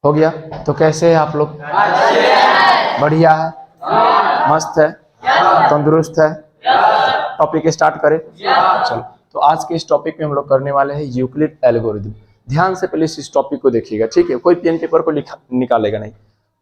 हो गया। तो कैसे है आप लोग? बढ़िया है, मस्त है, तंदुरुस्त है। टॉपिक स्टार्ट करें? चलो, तो आज के इस टॉपिक में हम लोग करने वाले हैं यूक्लिड एल्गोरिथम। ध्यान से पहले इस टॉपिक को देखिएगा, ठीक है? कोई पेन पेपर को निकालेगा नहीं,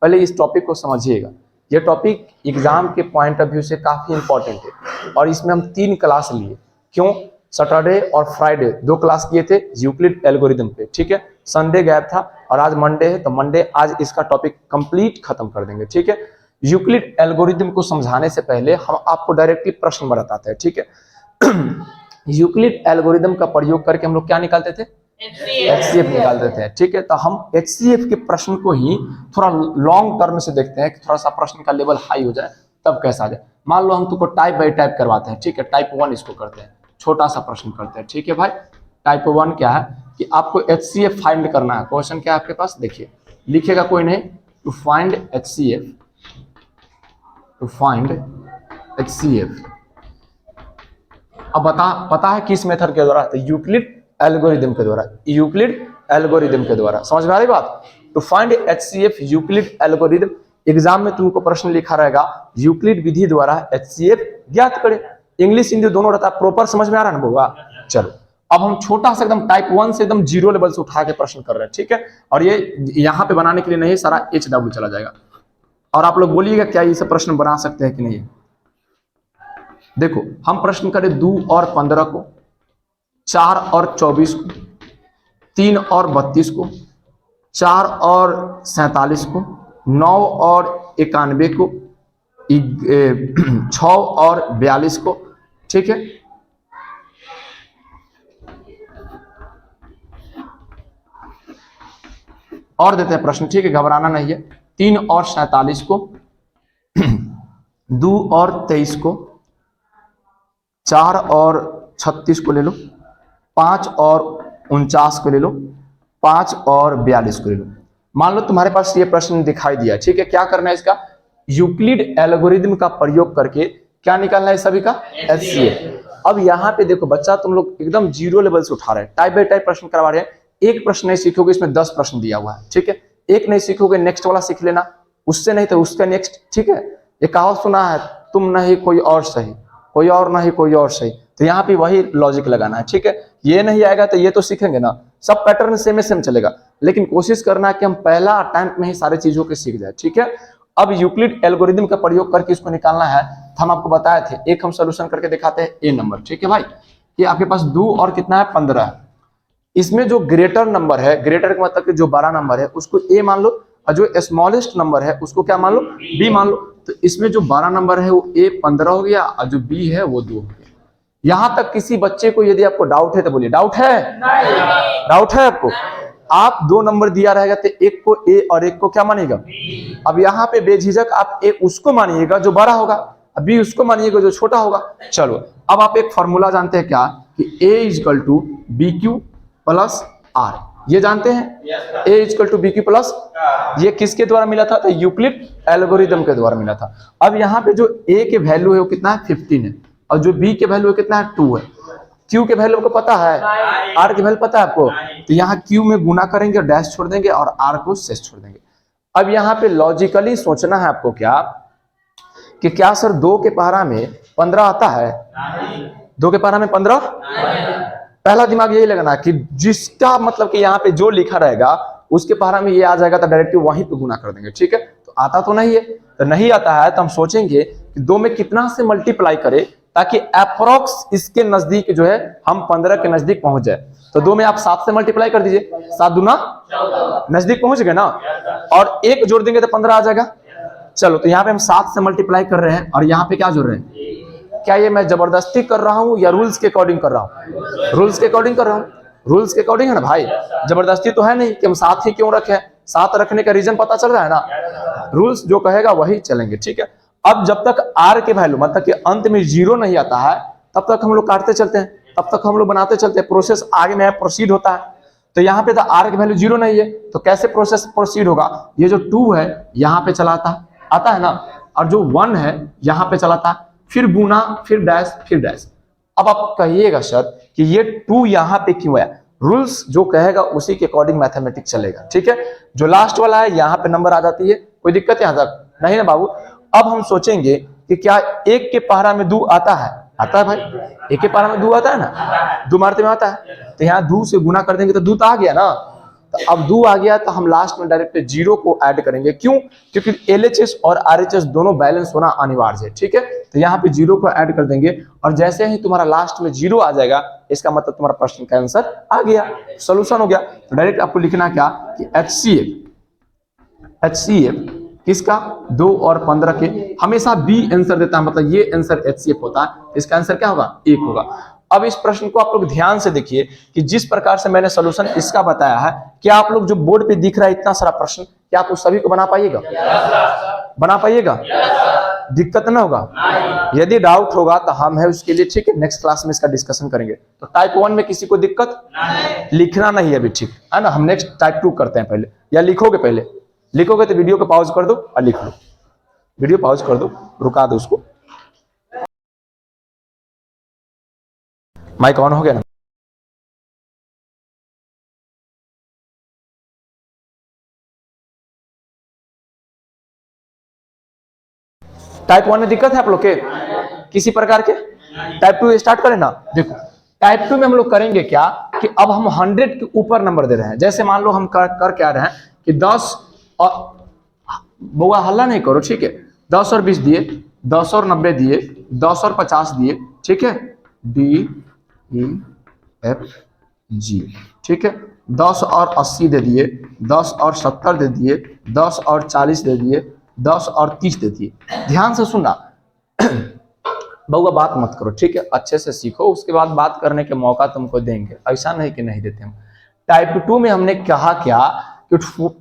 पहले इस टॉपिक को समझिएगा। ये टॉपिक एग्जाम के पॉइंट ऑफ व्यू से काफी इंपॉर्टेंट है और इसमें हम 3 क्लास लिए। क्यों? सैटरडे और फ्राइडे 2 क्लास किए थे यूक्लिड एल्गोरिथम पे, ठीक है? संडे गैप था और आज मंडे है, तो मंडे आज इसका टॉपिक कंप्लीट खत्म कर देंगे, ठीक है? यूक्लिड एल्गोरिथम को समझाने से पहले हम आपको डायरेक्टली प्रश्न बताते हैं, ठीक है? यूक्लिड एल्गोरिथम का प्रयोग करके हम लोग क्या निकालते थे? HCF निकालते थे, ठीक है? तो हम HCF के प्रश्न को ही थोड़ा लॉन्ग टर्म से देखते हैं कि थोड़ा सा प्रश्न का लेवल हाई हो जाए तब कैसा आ जाए। मान लो हम तुमको टाइप बाई टाइप करवाते हैं, ठीक है? टाइप 1 इसको करते हैं, छोटा सा प्रश्न करते हैं, ठीक है भाई? टाइप 1 क्या है कि आपको HCF फाइंड करना है। क्वेश्चन क्या है आपके पास? देखिए, लिखेगा कोई नहीं, to find HCF, to find HCF। अब पता है किस मेथड के द्वारा? तो यूक्लिड एल्गोरिथम के द्वारा, यूक्लिड एल्गोरिथम के द्वारा। समझ में आ रही बात? To find HCF Euclid algorithm. Exam में तुमको प्रश्न लिखा रहेगा यूक्लिड विधि द्वारा HCF ज्ञात करें। इंग्लिश हिंदी दोनों रहता है। प्रॉपर समझ में आ रहा है ना होगा? चलो, अब हम छोटा सा एकदम टाइप 1 से एकदम 0 लेवल से उठा के प्रश्न कर रहे हैं, ठीक है? और ये यहाँ पे बनाने के लिए नहीं, सारा HW चला जाएगा। और आप लोग बोलिएगा क्या ये सब प्रश्न बना सकते हैं कि नहीं? देखो, हम प्रश्न करें 2 और 15 को, 4 और 24 को, 3 और 32 को, 4 और 47 को, 9 और 91 को, 6 और 42 को, ठीक है? और देते हैं प्रश्न, ठीक है? घबराना नहीं है। 3 और 47 को, 2 और 23 को, 4 और 36 को ले लो, 5 और 49 को ले लो, 5 और 42 को ले लो। मान लो तुम्हारे पास ये प्रश्न दिखाई दिया, ठीक है? क्या करना है इसका? यूक्लिड एल्गोरिथम का प्रयोग करके क्या निकालना है सभी का? HCF। अब यहाँ पे देखो बच्चा, तुम लोग एकदम 0 लेवल से उठा रहे हैं, टाइप बाई टाइप प्रश्न करवा रहे हैं। एक प्रश्न नहीं सीखोगे, इसमें 10 प्रश्न दिया हुआ है, ठीक है? एक नहीं सीखोगे, नेक्स्ट वाला सीख लेना, उससे नहीं तो उसका नेक्स्ट, ठीक है? एक कहावत सुना है, तुम नहीं कोई और सही, कोई और नहीं कोई और सही। तो यहाँ पे वही लॉजिक लगाना है, ठीक है? ये नहीं आएगा तो ये तो सीखेंगे ना, सब पैटर्न सेम चलेगा, लेकिन कोशिश करना है कि हम पहला अटेम्प्ट में ही सारी चीजों के सीख जाए, ठीक है? अब यूक्लिड एल्गोरिथम का प्रयोग करके इसको निकालना है। हम आपको बताए थे, एक हम सोल्यूशन करके दिखाते हैं ए नंबर, ठीक है भाई? ये आपके पास 2 और कितना है? 15 है। इसमें जो ग्रेटर नंबर है, ग्रेटर का मतलब कि जो बड़ा नंबर है उसको ए मान लो, और जो स्मॉलेस्ट नंबर है उसको क्या मान लो? बी मान लो। तो इसमें जो बड़ा नंबर है वो ए 15 हो गया और जो बी है वो 2 हो गया। यहां तक किसी बच्चे को यदि आपको डाउट है तो बोलिए, डाउट है? डाउट है आपको? आप 2 नंबर दिया रहेगा तो एक को ए और एक को क्या मानिएगा? अब यहाँ पे बेझिझक आप ए उसको मानिएगा जो बड़ा होगा, बी उसको मानिएगा जो छोटा होगा। चलो, अब आप एक फॉर्मूला जानते हैं क्या कि a equal to b q plus r, ये जानते हैं? A equal to b q plus, ये किसके द्वारा मिला था? तो यूक्लिड एल्गोरिथम के द्वारा मिला था। अब यहाँ पे जो ए के वैल्यू है वो कितना है? 15 है, और जो बी के वैल्यू कितना है? 2 है। क्यू के वैल्यू को पता है? आर के वैल्यू पता है आपको? तो यहाँ क्यू में गुना करेंगे और डैश छोड़ देंगे और आर को शेष छोड़ देंगे। अब यहाँ पे लॉजिकली सोचना है आपको क्या कि क्या सर 2 के पहाड़ा में 15 आता है? 2 के पहाड़ा में 15? पहला दिमाग यही लगाना कि जिसका मतलब कि यहाँ पे जो लिखा रहेगा उसके पहाड़ा में ये आ जाएगा तो डायरेक्टली वहीं पे गुना कर देंगे, ठीक है? तो आता तो नहीं है, तो नहीं आता है तो हम सोचेंगे कि 2 में कितना से मल्टीप्लाई करें ताकि अप्रोक्स इसके नजदीक जो है हम 15 के नजदीक पहुंच जाए। तो 2 में आप 7 से मल्टीप्लाई कर दीजिए, 7 दूना नजदीक पहुंच गए ना, और 1 जोड़ देंगे तो 15 आ जाएगा। चलो, तो यहाँ पे हम 7 से मल्टीप्लाई कर रहे हैं और यहाँ पे क्या जोड़ रहे हैं? क्या ये मैं जबरदस्ती कर रहा हूँ या रूल्स के अकॉर्डिंग कर रहा हूँ? रूल्स के अकॉर्डिंग कर रहा हूँ। रूल्स के अकॉर्डिंग है ना भाई, जबरदस्ती तो है नहीं कि हम 7 ही क्यों रखें। 7 रखने का रीजन पता चल रहा है ना, रूल्स जो कहेगा वही चलेंगे, ठीक है? अब जब तक आर के वैल्यू मतलब कि अंत में 0 नहीं आता है तब तक हम लोग काटते चलते हैं, तब तक हम लोग बनाते चलते हैं, प्रोसेस आगे में प्रोसीड होता है। तो यहाँ पे तो आर के वैल्यू 0 नहीं है तो कैसे प्रोसेस प्रोसीड होगा? ये जो 2 है यहाँ पे चलाता आता है ना, और जो 1 है यहाँ पे चलाता है, फिर गुना, फिर डैश, फिर डैश। अब आप कहिएगा सर कि ये 2 यहाँ पे क्यों आया? रूल्स जो कहेगा उसी के अकॉर्डिंग मैथमेटिक्स चलेगा, ठीक है। जो लास्ट वाला है यहाँ पे नंबर आ जाती है, कोई दिक्कत यहाँ तक नहीं ना बाबू। अब हम सोचेंगे कि क्या एक के पहाड़ा में दो आता है? आता है भाई, एक के पहाड़ा में दो आता है ना, दो मारते में आता है। तो यहाँ दो से गुना कर देंगे तो दो तो आ गया ना। तो अब दो आ गया तो हम लास्ट में डायरेक्ट जीरो को ऐड करेंगे। क्यों? क्योंकि LHS और RHS दोनों बैलेंस होना अनिवार्य है, ठीक है। तो यहाँ पे जीरो को ऐड कर देंगे और जैसे ही तुम्हारा लास्ट में जीरो आ जाएगा, इसका मतलब तुम्हारा प्रश्न का आंसर आ गया, सोल्यूशन हो गया। तो डायरेक्ट आपको लिखना क्या कि HCF किसका 2 और 15 के, हमेशा बी आंसर देता है, मतलब ये आंसर HCF होता है। इसका आंसर क्या होगा? 1 होगा। अब इस प्रश्न को आप लोग ध्यान से देखिए कि जिस प्रकार से मैंने सॉल्यूशन इसका बताया है, क्या आप लोग जो बोर्ड पे दिख रहा है इतना सारा प्रश्न, क्या आप उस सभी को बना पाइएगा? बना पाइएगा? दिक्कत ना होगा? यदि डाउट होगा तो हम है उसके लिए, ठीक है, नेक्स्ट क्लास में इसका डिस्कशन करेंगे। तो टाइप 1 में किसी को दिक्कत लिखना नहीं है अभी, ठीक है ना। हम नेक्स्ट टाइप 2 करते हैं पहले, या लिखोगे? पहले लिखोगे तो वीडियो को पॉज कर दो और लिख लो। वीडियो पॉज कर दो, रुका दो उसको। माइक ऑन हो गया ना? टाइप 1 में दिक्कत है आप लोग के किसी प्रकार के? टाइप 2 स्टार्ट करें ना। देखो टाइप 2 में हम लोग करेंगे क्या कि अब हम 100 के ऊपर नंबर दे रहे हैं। जैसे मान लो हम कर क्या रहे हैं कि 10 और, बुआ हल्ला नहीं करो, ठीक है, 10 और 20 दिए, 10 और 90 दिए, 10 और 50 दिए, ठीक है, DEFG, ठीक है, 10 और 80 दे दिए, 10 और 70 दे दिए, 10 और 40 दे दिए, 10 और 30 दे दिए। ध्यान से सुनना बउआ, बात मत करो, ठीक है, अच्छे से सीखो, उसके बाद बात करने के मौका तुमको देंगे, ऐसा नहीं कि नहीं देते हम। टाइप 2 में हमने कहा क्या कि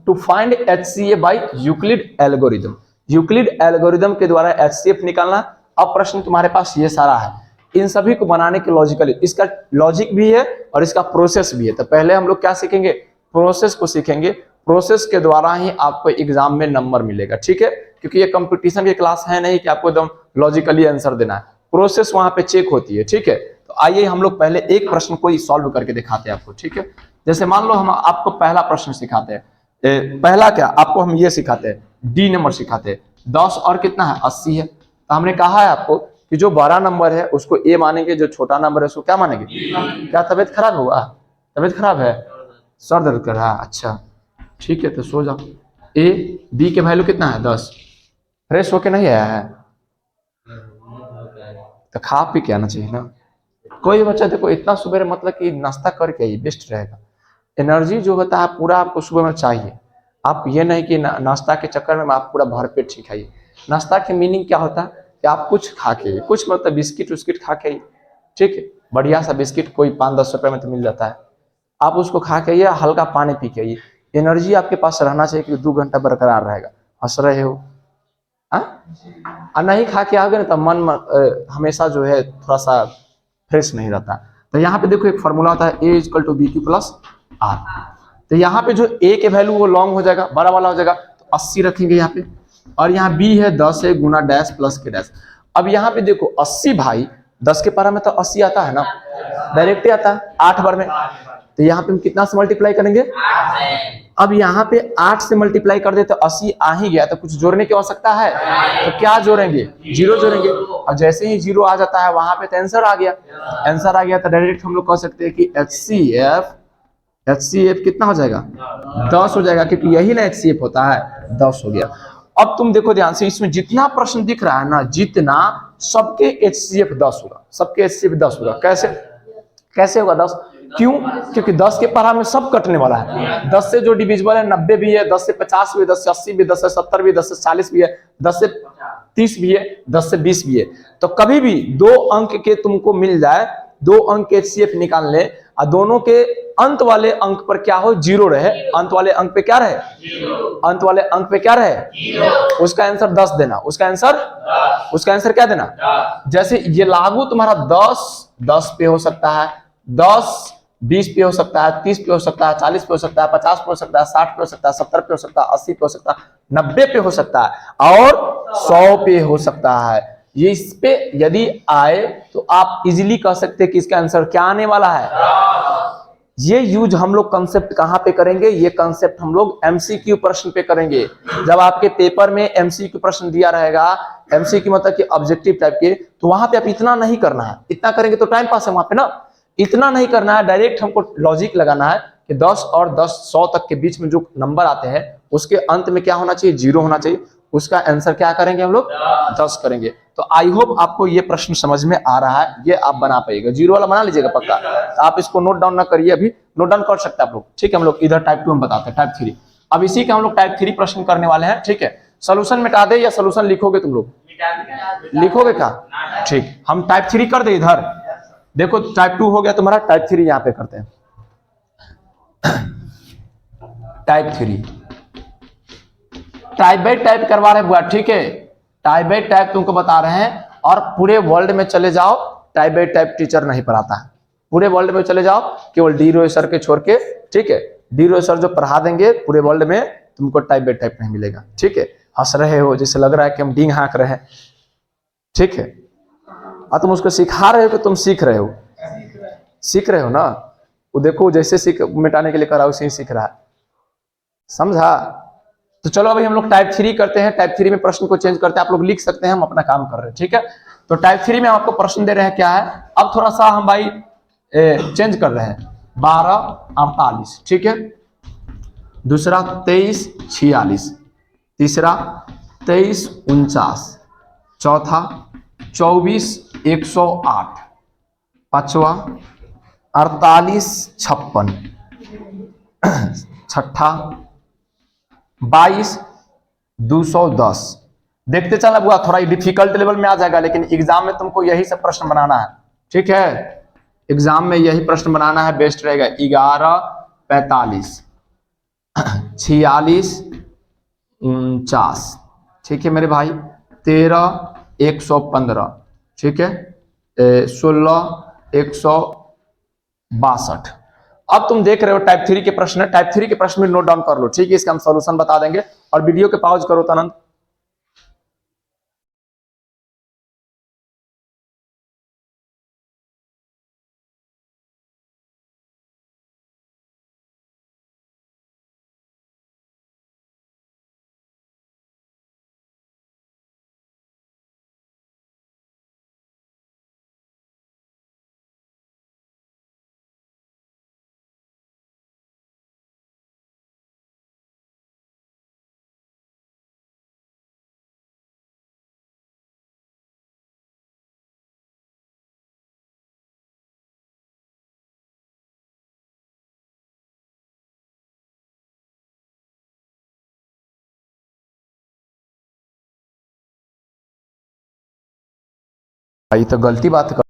to find HCF by Euclid algorithm, Euclid algorithm के द्वारा HCF निकालना। अब प्रश्न तुम्हारे पास ये सारा है, इन सभी को बनाने के लॉजिकली, इसका लॉजिक भी है और इसका प्रोसेस भी है। तो पहले हम लोग क्या सीखेंगे? प्रोसेस को सीखेंगे। प्रोसेस के द्वारा ही आपको एग्जाम में नंबर मिलेगा, ठीक है, क्योंकि ये कंपटीशन की क्लास है नहीं कि आपको एकदम लॉजिकली आंसर देना है, प्रोसेस वहां पे चेक होती है, ठीक है। तो आइए हम लोग पहले एक प्रश्न को ही सॉल्व करके दिखाते हैं आपको, ठीक है। जैसे मान लो हम आपको पहला प्रश्न सिखाते हैं, पहला क्या आपको हम ये सिखाते हैं, डी नंबर सिखाते हैं। 10 और कितना है? 80 है। तो हमने कहा है आपको कि जो बड़ा नंबर है उसको ए मानेंगे, जो छोटा नंबर है उसको क्या मानेंगे? क्या तबीयत खराब हुआ? तबीयत खराब है, सर दर्द कर रहा है, अच्छा ठीक है, तो सो जाओ। बी के वैल्यू कितना है? 10। फ्रेश होके नहीं आया है तो खा पी के आना चाहिए ना। कोई बच्चा देखो इतना सुबह मतलब कि नाश्ता करके आइए, बेस्ट रहेगा। एनर्जी जो होता है पूरा आपको सुबह में चाहिए। आप ये नहीं कि नाश्ता के चक्कर में आप पूरा भरपेट ही खाइए। नाश्ता के मीनिंग क्या होता है कि आप कुछ खा के, कुछ मतलब बिस्किट उस्किट खा के, ठीक है, बढ़िया सा बिस्किट कोई 5-10 रुपए में तो मिल जाता है, आप उसको खा के आइए, हल्का पानी पी के आइए। एनर्जी आपके पास रहना चाहिए कि 2 घंटा बरकरार रहेगा। हंस रहे हो? नहीं खा के आओगे ना तो मन हमेशा जो है थोड़ा सा फ्रेश नहीं रहता। तो यहाँ पे देखो एक फॉर्मूला होता है A = BQ + R। तो यहाँ पे जो A के वैल्यू वो लॉन्ग हो जाएगा, बड़ा वाला हो जाएगा, तो 80 रखेंगे यहाँ पे, और यहाँ B है 10 है गुना डैश प्लस के डैश। अब यहाँ पे देखो 80 भाई 10 के पारा में तो 80 आता है ना, डायरेक्ट आता है 8 बार में। तो यहाँ पे हम कितना से मल्टीप्लाई करेंगे? अब यहाँ पे 8 से मल्टीप्लाई कर दे तो 80 आ ही गया, तो कुछ जोड़ने की आवश्यकता है? तो क्या जोड़ेंगे? 0 जोड़ेंगे। और जैसे ही 0 आ जाता है वहां पे तो आंसर आ गया। आंसर आ गया तो डायरेक्ट हम लोग कह सकते हैं कि HCF कितना हो जाएगा? 10 हो जाएगा, क्योंकि यही ना HCF होता है, 10 हो गया। अब तुम देखो ध्यान से, इसमें जितना प्रश्न दिख रहा है ना, जितना सबके HCF 10 होगा, सबके HCF 10 होगा। कैसे होगा 10? क्यों? क्योंकि 10 के पारा में सब कटने वाला है। 10 से जो डिविजिबल है 90 भी है, 10 से 50 भी है, 10 से 80 भी, 10 से 70 भी, 10 से 40 भी है, 10 से 30 भी है, 10 से 20 भी है। तो कभी भी 2 अंक के तुमको मिल जाए, 2 अंक के HCF निकाल ले, और दोनों के अंत वाले अंक पर क्या हो? 0 रहे। अंत वाले अंक पे क्या रहे? अंत वाले अंक पे क्या रहे? उसका आंसर 10 देना। उसका आंसर क्या देना? जैसे ये लागू तुम्हारा 10 पे हो सकता है, 10 20 पे हो सकता है, 30 पे हो सकता है, 40 पे हो सकता है, 50 पे हो सकता है, 60 पे हो सकता है, 70 पे हो सकता है, 80 पे हो सकता है, 90 पे हो सकता है, और 100 पे हो सकता है। ये इस पे यदि आए तो आप इजीली कह सकते हैं कि इसका आंसर क्या आने वाला है? ये यूज हम लोग कंसेप्ट कहां पे करेंगे, ये कंसेप्ट हम लोग एमसीक्यू प्रश्न पे करेंगे। जब आपके पेपर में एमसीक्यू प्रश्न दिया रहेगा, एमसीक्यू मतलब कि ऑब्जेक्टिव टाइप के, तो वहां पे आप इतना नहीं करना है, इतना करेंगे तो टाइम पास है वहां पे ना, इतना नहीं करना है। डायरेक्ट हमको लॉजिक लगाना है कि 10 और 10 100 तक के बीच में जो नंबर आते हैं उसके अंत में क्या होना चाहिए, 0 होना चाहिए। उसका आंसर क्या करेंगे हम लोग, 10 करेंगे। तो आई होप आपको ये प्रश्न समझ में आ रहा है, ये आप बना पाइएगा। 0 वाला बना लीजिएगा पक्का। आप इसको नोट डाउन ना करिए, अभी नोट डाउन कर सकते हैं आप लोग, ठीक है। हम लोग इधर टाइप 2 हम बताते हैं, टाइप 3। अब इसी का हम लोग टाइप 3 प्रश्न करने वाले हैं, ठीक है। सोल्यूशन मिटा दे या सोल्यूशन लिखोगे तुम लोग, लिखोगे क्या, ठीक। हम टाइप 3 कर दे इधर, देखो टाइप 2 हो गया तुम्हारा, टाइप 3 यहाँ पे करते हैं। टाइप 3 टाइप बाई टाइप करवा रहे बुआ, ठीक है। टाइप बाई टाइप तुमको बता रहे हैं, और पूरे वर्ल्ड में चले जाओ, टाइप बाई टाइप टीचर नहीं पढ़ाता है। पूरे वर्ल्ड में चले जाओ, केवल डी रोय सर के छोड़ के, ठीक है। डी रोय सर जो पढ़ा देंगे पूरे वर्ल्ड में, तुमको टाइप बाई टाइप नहीं मिलेगा, ठीक है। हंस रहे हो, जैसे लग रहा है कि हम डींग हाँक रहे हैं, ठीक है। और तुम उसको सिखा रहे हो कि तुम सीख रहे हो, सीख रहे हो ना। वो देखो जैसे सीख मिटाने के लिए करा उसे ही सीख रहा है, समझा। तो चलो अभी हम लोग टाइप 3 करते हैं। टाइप 3 में प्रश्न को चेंज करते हैं, आप लोग लिख सकते हैं, हम अपना काम कर रहे हैं, ठीक है। तो टाइप 3 में आपको प्रश्न दे रहे हैं क्या है, अब थोड़ा सा हम भाई चेंज कर रहे हैं। 12 48, ठीक है। दूसरा 23 46, तीसरा 23 49, चौथा 24 108, पांचवा 48 56, छठा 22 210। देखते चला बुआ, थोड़ा डिफिकल्ट लेवल में आ जाएगा, लेकिन एग्जाम में तुमको यही सब प्रश्न बनाना है, ठीक है। एग्जाम में यही प्रश्न बनाना है, बेस्ट रहेगा। 11 45 46 49, ठीक है मेरे भाई। 13 115, ठीक है। 16 162। अब तुम देख रहे हो टाइप 3 के प्रश्न, टाइप 3 के प्रश्न में नोट डाउन कर लो, ठीक है। इसका हम सॉल्यूशन बता देंगे, और वीडियो के पॉज करो तनंत। भाई तो गलती बात कर